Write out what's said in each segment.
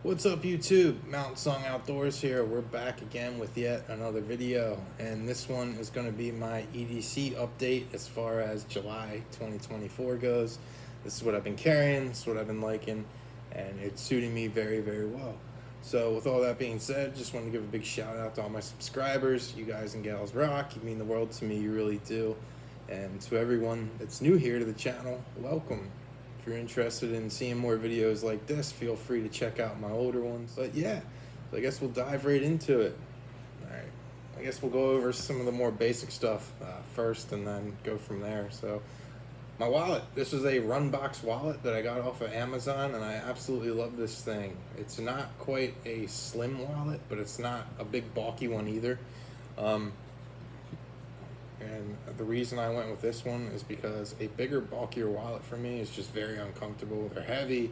What's up YouTube? Mountain Song Outdoors here. We're back again with yet another video, and this one is going to be my EDC update as far as July 2024 goes. This is what I've been carrying, this is what I've been liking, and it's suiting me very, very well. So with all that being said, just want to give a big shout out to all my subscribers. You guys and gals rock. You mean the world to me, you really do. And to everyone that's new here to the channel, welcome. If you're interested in seeing more videos like this, feel free to check out my older ones. But yeah, so I guess we'll dive right into it. All right, I guess we'll go over some of the more basic stuff first and then go from there. So my wallet, this is a Runbox wallet that I got off of Amazon, and I absolutely love this thing. It's not quite a slim wallet, but it's not a big bulky one either. And the reason I went with this one is because a bigger, bulkier wallet for me is just very uncomfortable. They're heavy,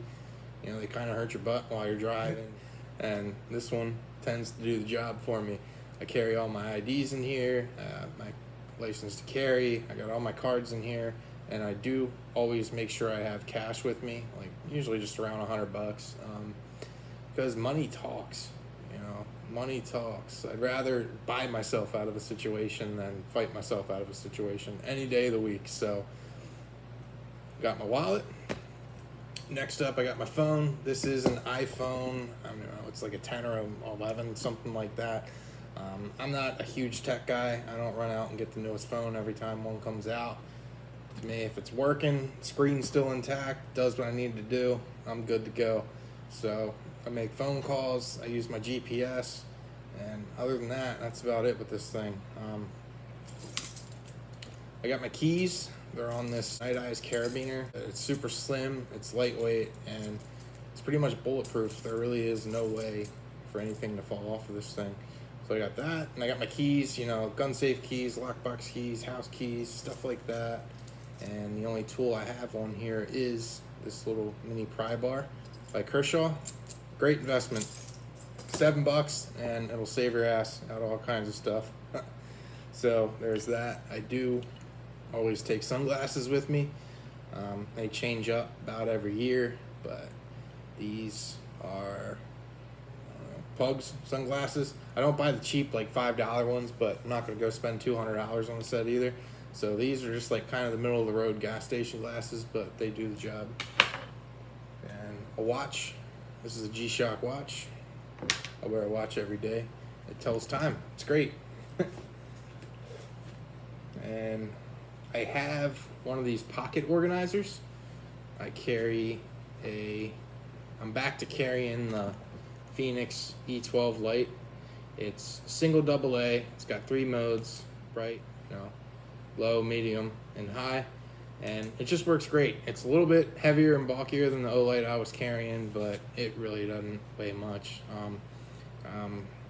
you know, they kind of hurt your butt while you're driving. And this one tends to do the job for me. I carry all my IDs in here, my license to carry, I got all my cards in here, and I do always make sure I have cash with me, like usually just around $100, because money talks. Money talks. I'd rather buy myself out of a situation than fight myself out of a situation any day of the week. So, got my wallet. Next up, I got my phone. This is an iPhone. I don't know, it's like a 10 or 11, something like that. I'm not a huge tech guy. I don't run out and get the newest phone every time one comes out. To me, if it's working, screen's still intact, does what I need to do, I'm good to go. So I make phone calls, I use my GPS, and other than that, that's about it with this thing. I got my keys. They're on this Night Eyes carabiner. It's super slim, it's lightweight, and it's pretty much bulletproof. There really is no way for anything to fall off of this thing. So I got that, and I got my keys, you know, gun safe keys, lockbox keys, house keys, stuff like that. And the only tool I have on here is this little mini pry bar by Kershaw. Great investment. $7 and it'll save your ass out of all kinds of stuff. So there's that. I do always take sunglasses with me. They change up about every year, but these are Pugs sunglasses. I don't buy the cheap like $5 ones, but I'm not gonna go spend $200 on a set either. So these are just like kind of the middle of the road gas station glasses, but they do the job. And a watch. This is a G-Shock watch. I wear a watch every day. It tells time. It's great. And I have one of these pocket organizers. I'm back to carrying the Phoenix E12 Lite. It's single AA. It's got 3 modes, bright, low, medium, and high. And it just works great. It's a little bit heavier and bulkier than the Olight I was carrying, but it really doesn't weigh much.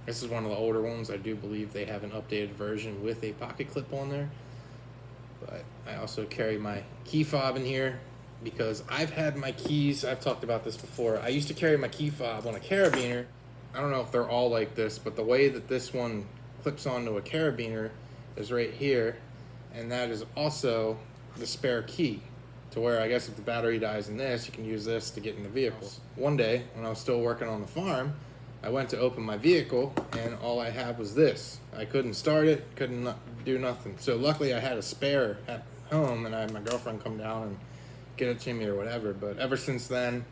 This is one of the older ones. I do believe they have an updated version with a pocket clip on there. But I also carry my key fob in here because I've had my keys, I've talked about this before. I used to carry my key fob on a carabiner. I don't know if they're all like this, but the way that this one clips onto a carabiner is right here. And that is also the spare key, to where I guess if the battery dies in this, you can use this to get in the vehicle. One day, when I was still working on the farm, I went to open my vehicle, and all I had was this. I couldn't start it, couldn't do nothing. So luckily I had a spare at home, and I had my girlfriend come down and get it to me or whatever. But ever since then,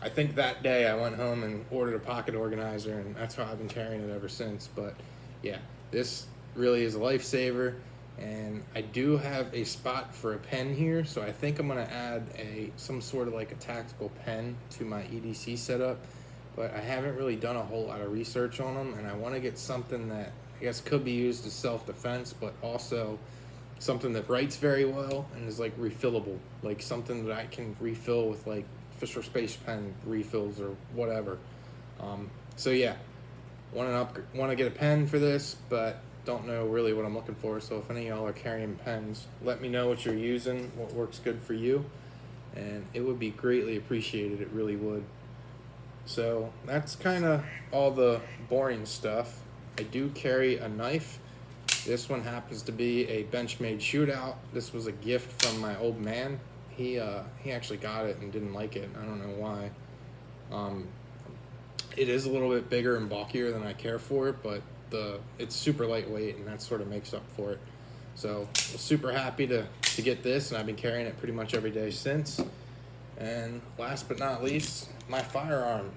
I think that day I went home and ordered a pocket organizer, and that's how I've been carrying it ever since. But yeah, this really is a lifesaver. And I do have a spot for a pen here, so I think I'm gonna add some sort of like a tactical pen to my EDC setup, but I haven't really done a whole lot of research on them, and I want to get something that I guess could be used as self-defense, but also something that writes very well and is like refillable, like something that I can refill with like Fisher Space Pen refills or whatever. So yeah, want to get a pen for this, but don't know really what I'm looking for. So if any of y'all are carrying pens, let me know what you're using, what works good for you, and it would be greatly appreciated. It really would. So that's kind of all the boring stuff. I do carry a knife. This one happens to be a Benchmade shootout. This was a gift from my old man. He actually got it and didn't like it. I don't know why. it is a little bit bigger and bulkier than I care for, but it's super lightweight, and that sort of makes up for it. So I'm super happy to get this, and I've been carrying it pretty much every day since. And last but not least, my firearm.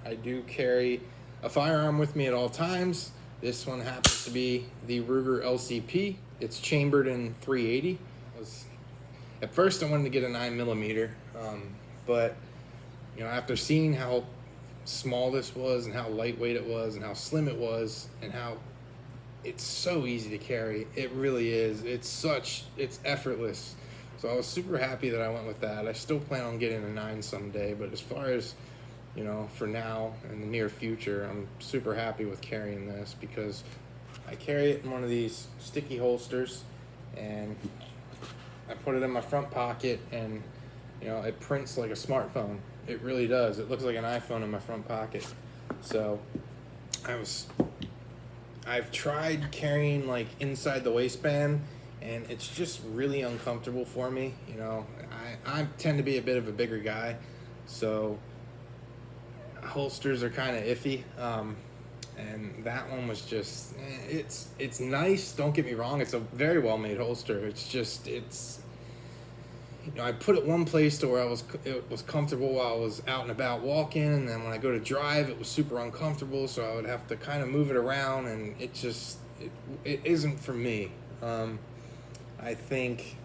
I do carry a firearm with me at all times. This one happens to be the Ruger LCP. It's chambered in .380. At first I wanted to get a 9mm, but after seeing how small this was and how lightweight it was and how slim it was and how it's so easy to carry, it really is. It's effortless. So I was super happy that I went with that. I still plan on getting a 9 someday, but as far as for now in the near future, I'm super happy with carrying this because I carry it in one of these sticky holsters, and I put it in my front pocket, and it prints like a smartphone. It really does. It looks like an iPhone in my front pocket. So I've tried carrying like inside the waistband, and it's just really uncomfortable for me. I tend to be a bit of a bigger guy, so holsters are kind of iffy. And that one was just, it's nice, don't get me wrong, it's a very well made holster. I put it one place to where it was comfortable while I was out and about walking, and then when I go to drive, it was super uncomfortable, so I would have to kind of move it around, and it isn't for me. I think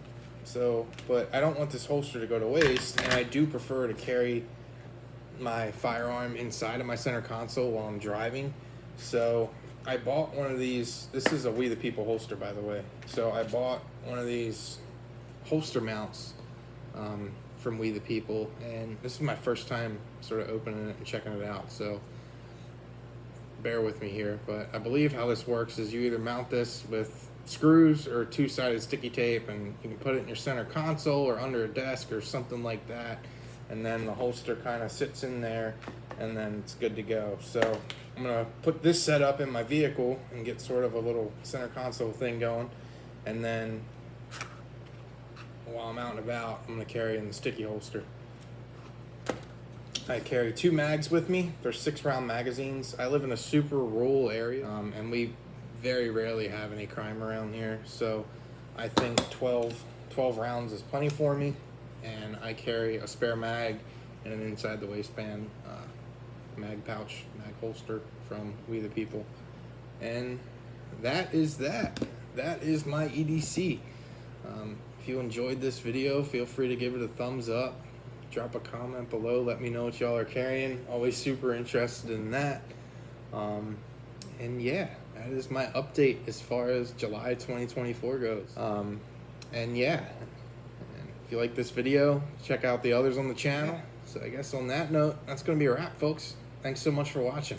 so, but I don't want this holster to go to waste, and I do prefer to carry my firearm inside of my center console while I'm driving. So I bought one of these. This is a We the People holster, by the way. So I bought one of these holster mounts from We the People, and this is my first time sort of opening it and checking it out, so bear with me here. But I believe how this works is you either mount this with screws or two-sided sticky tape, and you can put it in your center console or under a desk or something like that, and then the holster kind of sits in there, and then it's good to go. So I'm gonna put this set up in my vehicle and get sort of a little center console thing going, and then while I'm out and about, I'm gonna carry in the sticky holster. I carry 2 mags with me. They're 6-round magazines. I live in a super rural area, and we very rarely have any crime around here, so I think 12 rounds is plenty for me. And I carry a spare mag and an inside the waistband mag pouch, mag holster from We the People. And that is that. That is my EDC. If you enjoyed this video, feel free to give it a thumbs up. Drop a comment below. Let me know what y'all are carrying. Always super interested in that. And yeah, that is my update as far as July 2024 goes. And yeah. If you like this video, check out the others on the channel. So I guess on that note, that's going to be a wrap, folks. Thanks so much for watching.